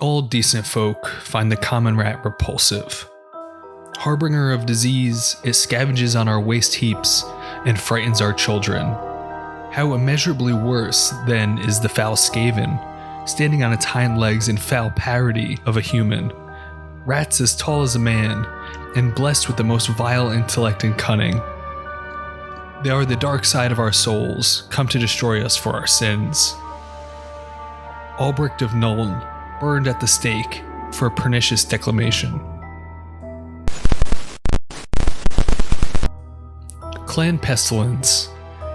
All decent folk find the common rat repulsive. Harbinger of disease, it scavenges on our waste heaps and frightens our children. How immeasurably worse, then, is the foul Skaven, standing on its hind legs in foul parody of a human. Rats as tall as a man, and blessed with the most vile intellect and cunning. They are the dark side of our souls, come to destroy us for our sins. Albrecht of Nuln, burned at the stake for a pernicious declamation. Clan Pestilence,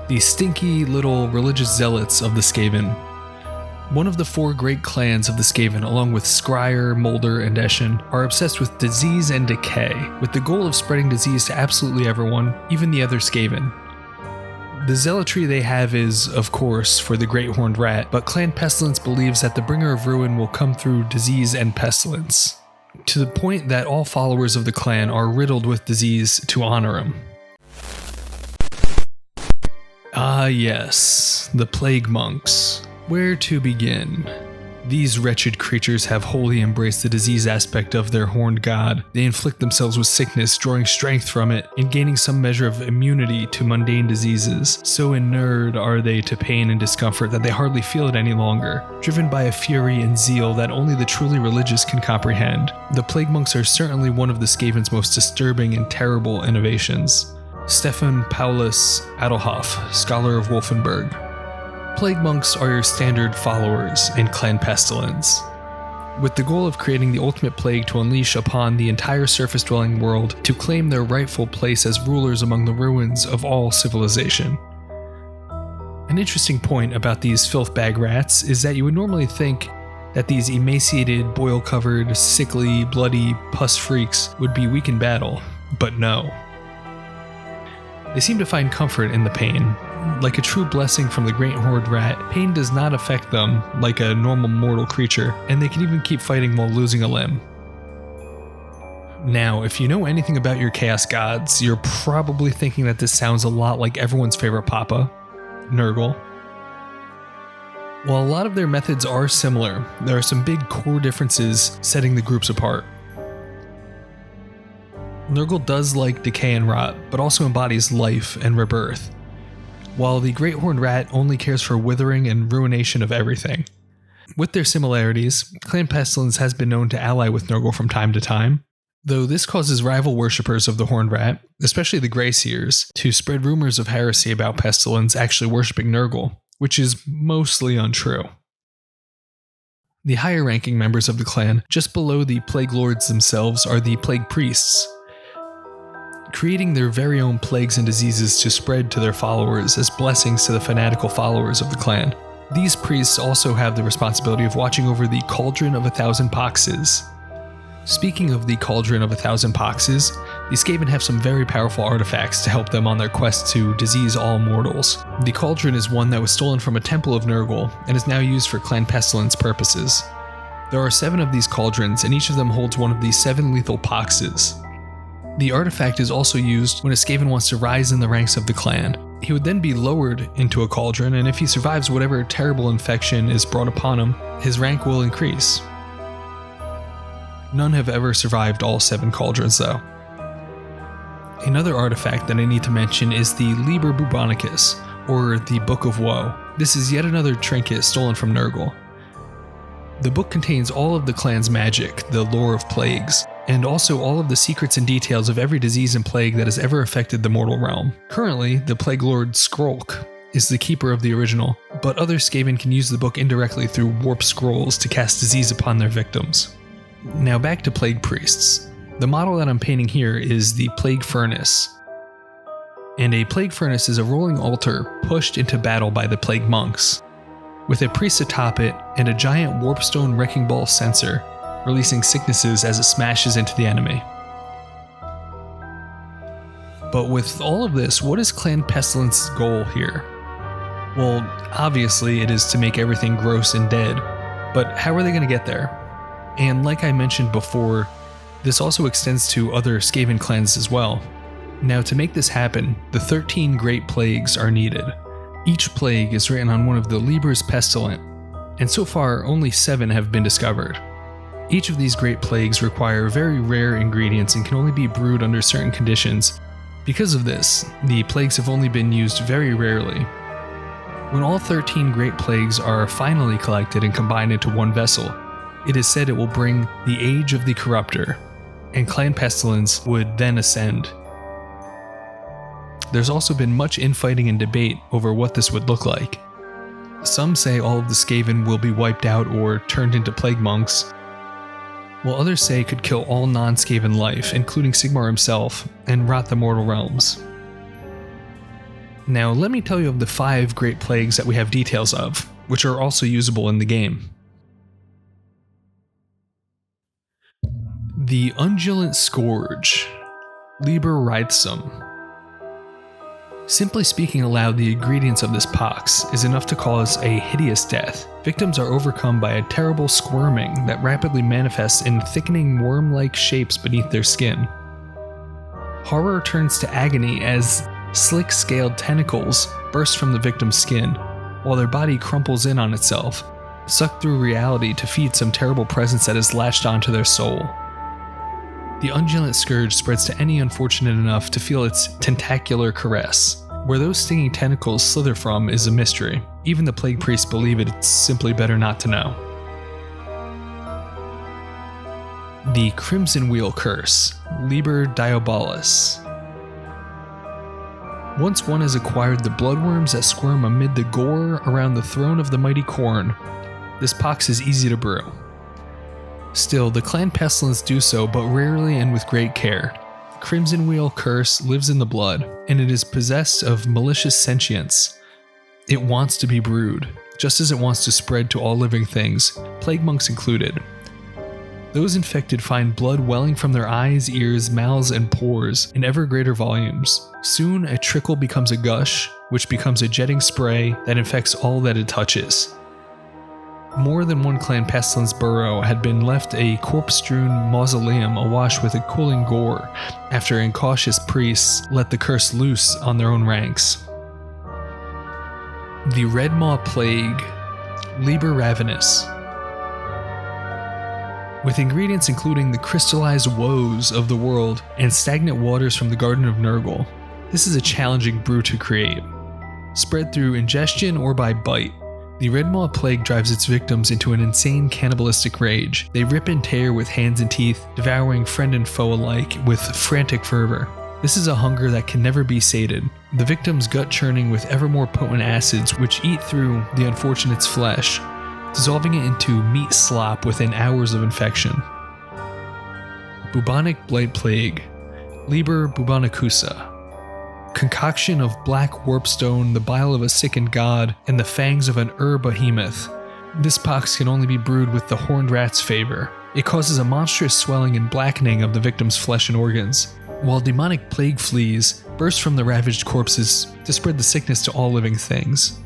the stinky little religious zealots of the Skaven. One of the four great clans of the Skaven, along with Scryer, Molder, and Eshin, are obsessed with disease and decay, with the goal of spreading disease to absolutely everyone, even the other Skaven. The zealotry they have is, of course, for the Great Horned Rat, but Clan Pestilence believes that the bringer of ruin will come through disease and pestilence, to the point that all followers of the clan are riddled with disease to honor him. Ah yes, the Plague Monks. Where to begin? These wretched creatures have wholly embraced the disease aspect of their horned god. They inflict themselves with sickness, drawing strength from it, and gaining some measure of immunity to mundane diseases. So inured are they to pain and discomfort that they hardly feel it any longer, driven by a fury and zeal that only the truly religious can comprehend. The Plague Monks are certainly one of the Skaven's most disturbing and terrible innovations. Stefan Paulus Adelhoff, scholar of Wolfenburg. Plague Monks are your standard followers in Clan Pestilence, with the goal of creating the ultimate plague to unleash upon the entire surface-dwelling world to claim their rightful place as rulers among the ruins of all civilization. An interesting point about these filth-bag rats is that you would normally think that these emaciated, boil-covered, sickly, bloody pus freaks would be weak in battle, but no. They seem to find comfort in the pain. Like a true blessing from the Great Horned Rat, pain does not affect them like a normal mortal creature, and they can even keep fighting while losing a limb. Now, if you know anything about your Chaos Gods, you're probably thinking that this sounds a lot like everyone's favorite papa, Nurgle. While a lot of their methods are similar, there are some big core differences setting the groups apart. Nurgle does like decay and rot, but also embodies life and rebirth, while the Great Horned Rat only cares for withering and ruination of everything. With their similarities, Clan Pestilence has been known to ally with Nurgle from time to time, though this causes rival worshippers of the Horned Rat, especially the Grey Seers, to spread rumors of heresy about Pestilence actually worshipping Nurgle, which is mostly untrue. The higher-ranking members of the clan, just below the Plague Lords themselves, are the Plague Priests, creating their very own plagues and diseases to spread to their followers as blessings to the fanatical followers of the clan. These priests also have the responsibility of watching over the Cauldron of 1,000 Poxes. Speaking of the Cauldron of 1,000 Poxes, the Skaven have some very powerful artifacts to help them on their quest to disease all mortals. The Cauldron is one that was stolen from a temple of Nurgle and is now used for Clan Pestilence purposes. There are 7 of these cauldrons, and each of them holds one of the 7 lethal Poxes. The artifact is also used when a Skaven wants to rise in the ranks of the clan. He would then be lowered into a cauldron, and if he survives whatever terrible infection is brought upon him, his rank will increase. None have ever survived all 7 cauldrons though. Another artifact that I need to mention is the Liber Bubonicus, or the Book of Woe. This is yet another trinket stolen from Nurgle. The book contains all of the clan's magic, the lore of plagues, and also all of the secrets and details of every disease and plague that has ever affected the mortal realm. Currently, the Plague Lord Skrolk is the keeper of the original, but other Skaven can use the book indirectly through warp scrolls to cast disease upon their victims. Now back to Plague Priests. The model that I'm painting here is the Plague Furnace. And a Plague Furnace is a rolling altar pushed into battle by the Plague Monks, with a priest atop it and a giant warpstone wrecking ball sensor, releasing sicknesses as it smashes into the enemy. But with all of this, what is Clan Pestilence's goal here? Well, obviously it is to make everything gross and dead, but how are they going to get there? And like I mentioned before, this also extends to other Skaven clans as well. Now to make this happen, the 13 Great Plagues are needed. Each plague is written on one of the Libers Pestilent, and so far only 7 have been discovered. Each of these great plagues require very rare ingredients and can only be brewed under certain conditions. Because of this, the plagues have only been used very rarely. When all 13 great plagues are finally collected and combined into one vessel, it is said it will bring the age of the corruptor, and clan pestilence would then ascend. There's also been much infighting and debate over what this would look like. Some say all of the Skaven will be wiped out or turned into plague monks, while others say it could kill all non-Skaven life, including Sigmar himself, and rot the mortal realms. Now let me tell you of the 5 great plagues that we have details of, which are also usable in the game. The Undulant Scourge, Liber Reithsum. Simply speaking aloud, the ingredients of this pox is enough to cause a hideous death. Victims are overcome by a terrible squirming that rapidly manifests in thickening worm-like shapes beneath their skin. Horror turns to agony as slick-scaled tentacles burst from the victim's skin, while their body crumples in on itself, sucked through reality to feed some terrible presence that is latched onto their soul. The Undulant Scourge spreads to any unfortunate enough to feel its tentacular caress. Where those stinging tentacles slither from is a mystery. Even the plague priests believe it, it's simply better not to know. The Crimson Wheel Curse, Liber Diabolus. Once one has acquired the bloodworms that squirm amid the gore around the throne of the mighty Khorne, this pox is easy to brew. Still, the clan pestilence do so, but rarely and with great care. The Crimson Wheel Curse lives in the blood, and it is possessed of malicious sentience. It wants to be brewed, just as it wants to spread to all living things, plague monks included. Those infected find blood welling from their eyes, ears, mouths, and pores in ever greater volumes. Soon, a trickle becomes a gush, which becomes a jetting spray that infects all that it touches. More than one clan pestilence burrow had been left a corpse-strewn mausoleum awash with a cooling gore after incautious priests let the curse loose on their own ranks. The Red Maw Plague, Liber Ravenous. With ingredients including the crystallized woes of the world and stagnant waters from the Garden of Nurgle, this is a challenging brew to create. Spread through ingestion or by bite, the Red Maw Plague drives its victims into an insane cannibalistic rage. They rip and tear with hands and teeth, devouring friend and foe alike with frantic fervor. This is a hunger that can never be sated, the victim's gut churning with ever more potent acids which eat through the unfortunate's flesh, dissolving it into meat slop within hours of infection. Bubonic Blight Plague, Liber Bubonicusa. Concoction of black warpstone, the bile of a sickened god, and the fangs of an behemoth. This pox can only be brewed with the horned rat's favor. It causes a monstrous swelling and blackening of the victim's flesh and organs, while demonic plague fleas burst from the ravaged corpses to spread the sickness to all living things.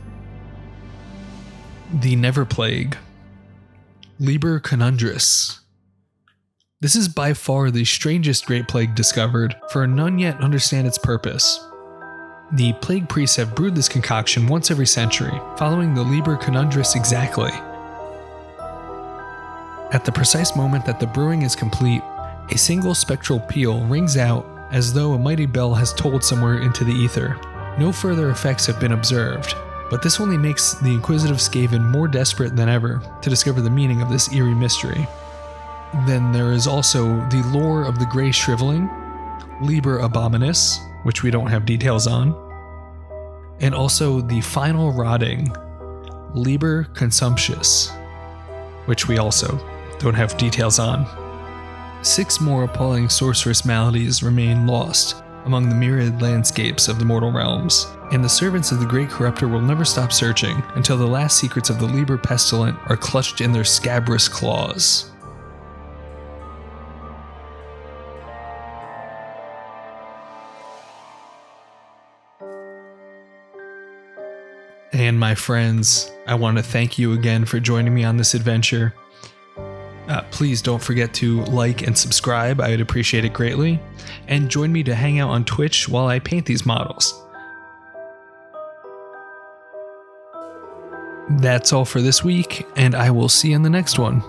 The Never Plague, Liber Conundrus. This is by far the strangest great plague discovered, for none yet understand its purpose. The plague priests have brewed this concoction once every century, following the Liber Conundrus exactly. At the precise moment that the brewing is complete, a single spectral peal rings out as though a mighty bell has tolled somewhere into the ether. No further effects have been observed, but this only makes the inquisitive Skaven more desperate than ever to discover the meaning of this eerie mystery. Then there is also the lore of the Grey Shriveling, Liber Abominus, which we don't have details on, and also the Final Rotting, Liber Consumptious, which we also don't have details on. 6 more appalling sorcerous maladies remain lost among the myriad landscapes of the mortal realms, and the servants of the Great Corruptor will never stop searching until the last secrets of the Liber Pestilent are clutched in their scabrous claws. And my friends, I want to thank you again for joining me on this adventure. Please don't forget to like and subscribe, I would appreciate it greatly. And join me to hang out on Twitch while I paint these models. That's all for this week, and I will see you in the next one.